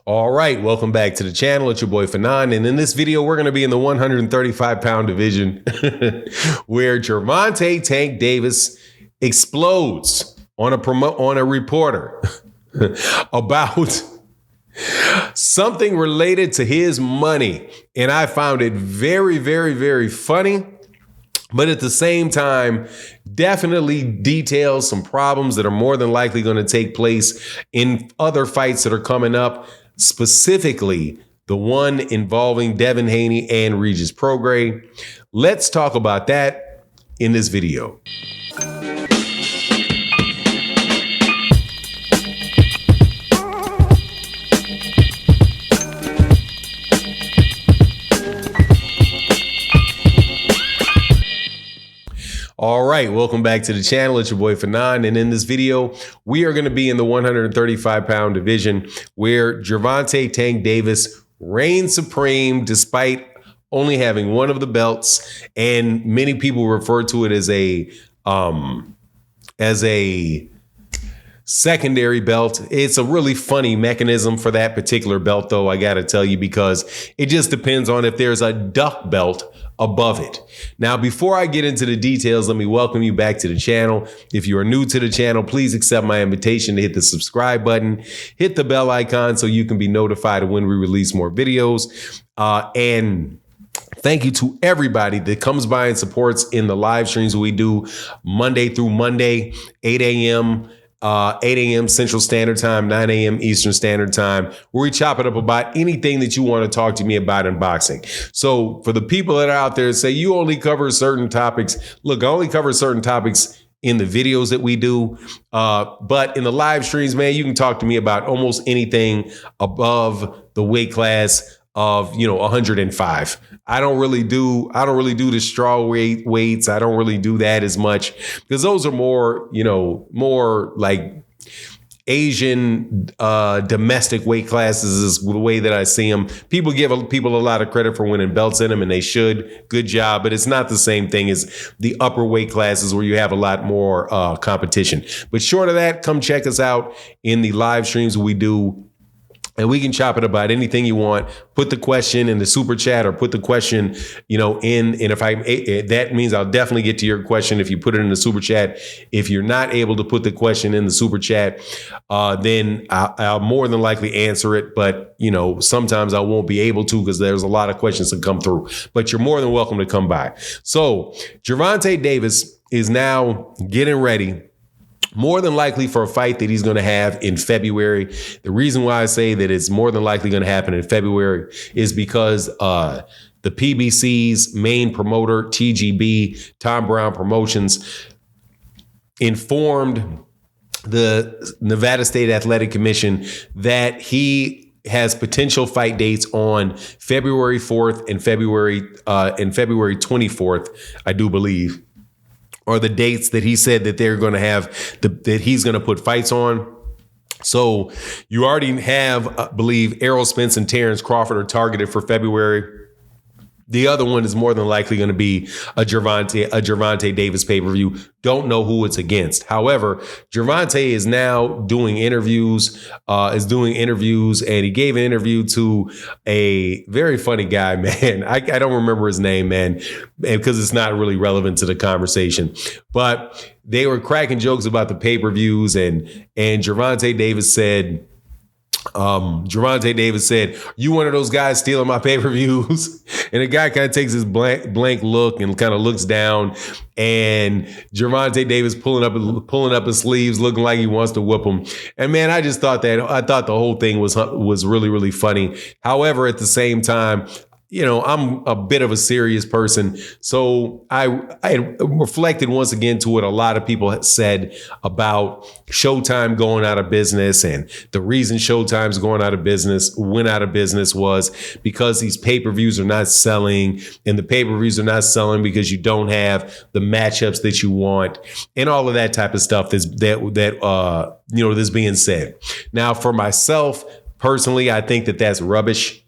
All right, welcome back to the channel. It's your boy Fanon, and in this video, we're going to be in the 135-pound division where Gervonta Tank Davis explodes on a reporter about something related to his money, and I found it very, very, very funny. But at the same time, definitely details some problems that are more than likely going to take place in other fights that are coming up, specifically the one involving Devin Haney and Regis Prograis. Let's talk about that in this video. All right, welcome back to the channel. It's your boy Fanon, and in this video, we are going to be in the 135-pound division where Gervonta Tank Davis reigns supreme despite only having one of the belts, and many people refer to it as a secondary belt. It's a really funny mechanism for that particular belt, though, I got to tell you, because it just depends on if there's a duck belt above it. Now, before I get into the details, let me welcome you back to the channel. If you are new to the channel, please accept my invitation to hit the subscribe button, hit the bell icon so you can be notified of when we release more videos. And thank you to everybody that comes by and supports in the live streams we do Monday through Monday, 8 a.m. Central Standard Time, 9 a.m. Eastern Standard Time, where we chop it up about anything that you want to talk to me about in boxing. So for the people that are out there that say you only cover certain topics, look, I only cover certain topics in the videos that we do. But in the live streams, man, you can talk to me about almost anything above the weight class of, 105. I don't really do the straw weights. I don't really do that as much because those are more like Asian domestic weight classes is the way that I see them. People give people a lot of credit for winning belts in them, and they should. Good job. But it's not the same thing as the upper weight classes where you have a lot more competition. But short of that, come check us out in the live streams we do. And we can chop it about anything you want. Put the question in the super chat, or put the question, and that means I'll definitely get to your question if you put it in the super chat. If you're not able to put the question in the super chat, then I'll more than likely answer it. But, sometimes I won't be able to because there's a lot of questions that come through. But you're more than welcome to come by. So Gervonta Davis is now getting ready, more than likely for a fight that he's going to have in February. The reason why I say that it's more than likely going to happen in February is because the PBC's main promoter, TGB, Tom Brown Promotions, informed the Nevada State Athletic Commission that he has potential fight dates on February 4th and February 24th, I do believe, or the dates that he said that they're going to have, that he's going to put fights on. So you already have, I believe, Errol Spence and Terrence Crawford are targeted for February. The other one is more than likely going to be a Gervonta Davis pay-per-view. Don't know who it's against. However, Gervonta is now doing interviews, and he gave an interview to a very funny guy, man. I don't remember his name, man, because it's not really relevant to the conversation. But they were cracking jokes about the pay-per-views, and Gervonta Davis said, you one of those guys stealing my pay-per-views? And the guy kind of takes his blank look and kind of looks down, and Gervonta Davis pulling up his sleeves, looking like he wants to whoop him. And man, I thought the whole thing was really, really funny. However, at the same time, I'm a bit of a serious person. So I reflected once again to what a lot of people had said about Showtime going out of business. And the reason Showtime's went out of business was because these pay-per-views are not selling, and the pay-per-views are not selling because you don't have the matchups that you want, and all of that type of stuff that's being said. Now, for myself personally, I think that that's rubbish.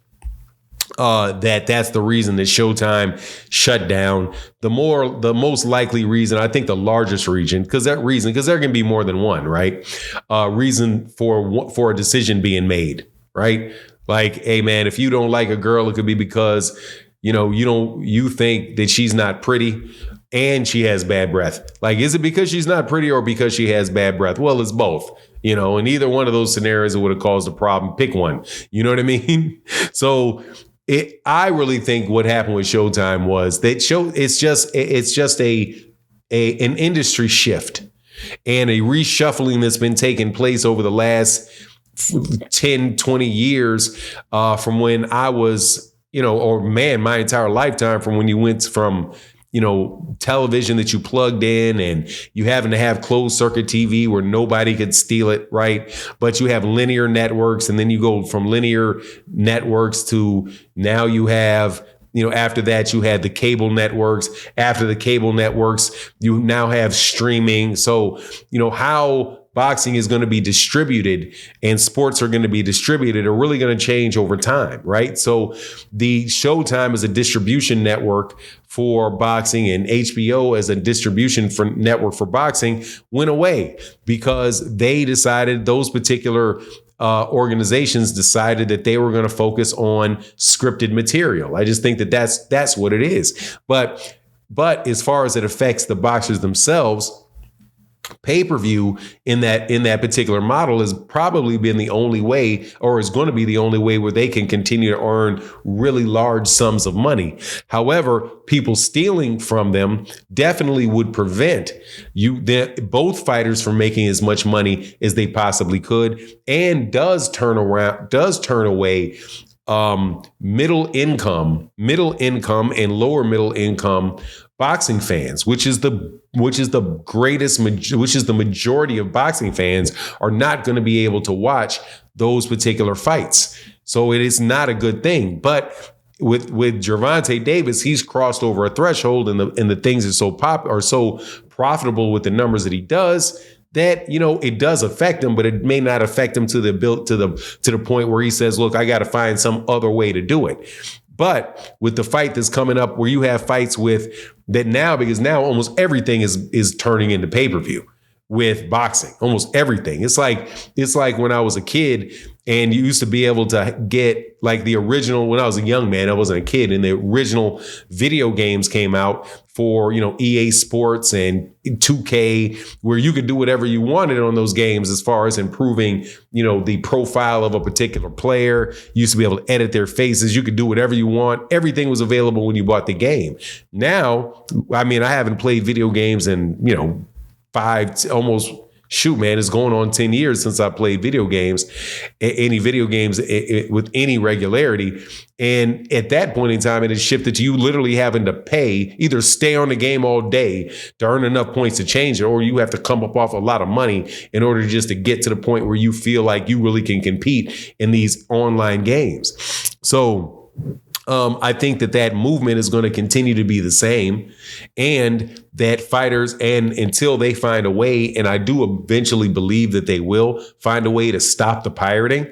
That's the reason that Showtime shut down. The most likely reason, I think the largest reason, because there can be more than one, right? Reason for a decision being made. right? Like, hey man, if you don't like a girl, it could be because, you think that she's not pretty and she has bad breath. Like, is it because she's not pretty or because she has bad breath? Well, it's both, in either one of those scenarios, it would have caused a problem. Pick one. You know what I mean? So I really think what happened with Showtime was that it's just an industry shift and a reshuffling that's been taking place over the last 10, 20 years from when I was, my entire lifetime, from when you went from, television that you plugged in and you having to have closed circuit TV where nobody could steal it, right? But you have linear networks, and then you go from linear networks to now you have, after that, you had the cable networks. After the cable networks, you now have streaming. So, how boxing is going to be distributed and sports are going to be distributed are really going to change over time, right? So the Showtime as a distribution network for boxing and HBO as a distribution network for boxing went away because they decided, those particular organizations decided that they were going to focus on scripted material. I just think that that's what it is. But as far as it affects the boxers themselves, pay-per-view in that particular model has probably been the only way, or is going to be the only way, where they can continue to earn really large sums of money. However, people stealing from them definitely would prevent both fighters from making as much money as they possibly could, and does turn away middle income and lower middle income boxing fans, which is the majority of boxing fans are not going to be able to watch those particular fights. So it is not a good thing. But with Gervonta Davis, he's crossed over a threshold, and the things are so profitable with the numbers that he does, that it does affect him, but it may not affect him to the point where he says, look, I got to find some other way to do it. But with the fight that's coming up, where you have fights because now almost everything is turning into pay-per-view with boxing, almost everything. It's like when I was a kid and you used to be able to get like the original, when I was a young man, I wasn't a kid, and the original video games came out for, EA Sports and 2K, where you could do whatever you wanted on those games as far as improving, the profile of a particular player. You used to be able to edit their faces. You could do whatever you want. Everything was available when you bought the game. Now, I haven't played video games in, it's going on 10 years since I played video games, with any regularity. And at that point in time, it has shifted to you literally having to pay, either stay on the game all day to earn enough points to change it, or you have to come up off a lot of money in order just to get to the point where you feel like you really can compete in these online games. So I think that movement is going to continue to be the same, and that fighters, and until they find a way, and I do eventually believe that they will find a way to stop the pirating.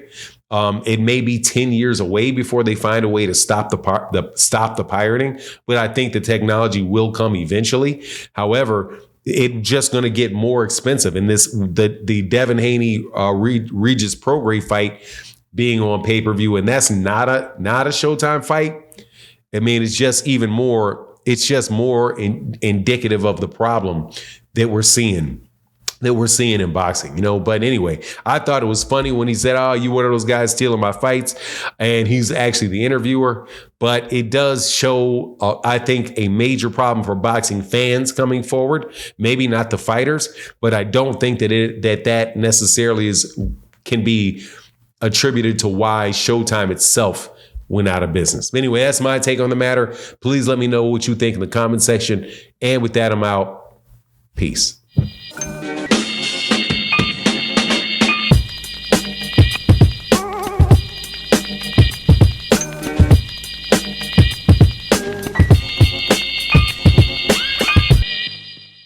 It may be 10 years away before they find a way to stop the pirating, but I think the technology will come eventually. However, it's just going to get more expensive. And the Devin Haney Regis Prograis fight being on pay-per-view, and that's not a Showtime fight. It's just even more. It's just more indicative of the problem that we're seeing in boxing, But anyway, I thought it was funny when he said, "Oh, you one of those guys stealing my fights," and he's actually the interviewer. But it does show, I think, a major problem for boxing fans coming forward. Maybe not the fighters, but I don't think that necessarily can be attributed to why Showtime itself went out of business. Anyway, that's my take on the matter. Please let me know what you think in the comment section. And with that, I'm out. Peace.